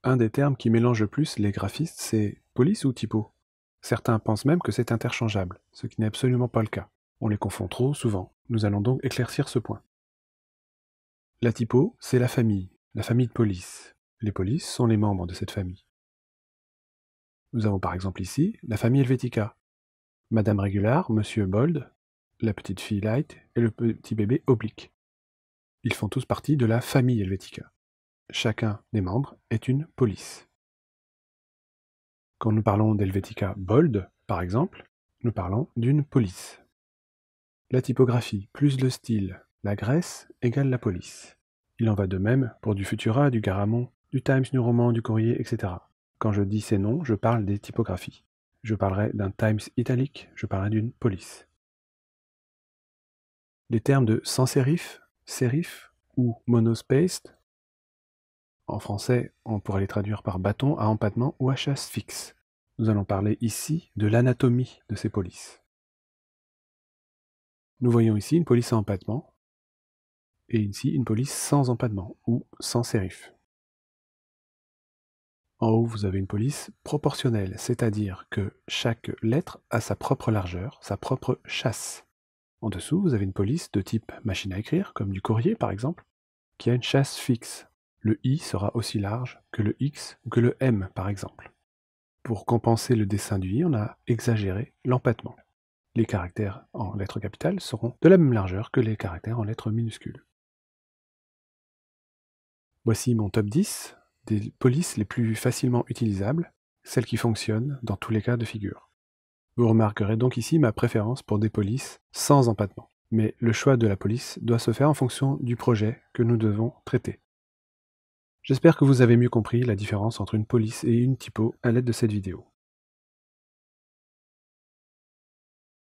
Un des termes qui mélange le plus les graphistes, c'est police ou typo. Certains pensent même que c'est interchangeable, ce qui n'est absolument pas le cas. On les confond trop souvent. Nous allons donc éclaircir ce point. La typo, c'est la famille de police. Les polices sont les membres de cette famille. Nous avons par exemple ici la famille Helvetica. Madame Régular, Monsieur Bold, la petite fille Light et le petit bébé Oblique. Ils font tous partie de la famille Helvetica. Chacun des membres est une police. Quand nous parlons d'Helvetica Bold, par exemple, nous parlons d'une police. La typographie plus le style, la Grèce égale la police. Il en va de même pour du Futura, du Garamond, du Times New Roman, du Courrier, etc. Quand je dis ces noms, je parle des typographies. Je parlerai d'un Times italique, je parlerai d'une police. Les termes de sans sérif, sérif ou monospaced, en français, on pourrait les traduire par bâton à empattement ou à chasse fixe. Nous allons parler ici de l'anatomie de ces polices. Nous voyons ici une police à empattement, et ici une police sans empattement, ou sans sérif. En haut, vous avez une police proportionnelle, c'est-à-dire que chaque lettre a sa propre largeur, sa propre chasse. En dessous, vous avez une police de type machine à écrire, comme du courrier par exemple, qui a une chasse fixe. Le I sera aussi large que le X ou que le M par exemple. Pour compenser le dessin du I, on a exagéré l'empattement. Les caractères en lettres capitales seront de la même largeur que les caractères en lettres minuscules. Voici mon top 10 des polices les plus facilement utilisables, celles qui fonctionnent dans tous les cas de figure. Vous remarquerez donc ici ma préférence pour des polices sans empattement. Mais le choix de la police doit se faire en fonction du projet que nous devons traiter. J'espère que vous avez mieux compris la différence entre une police et une typo à l'aide de cette vidéo.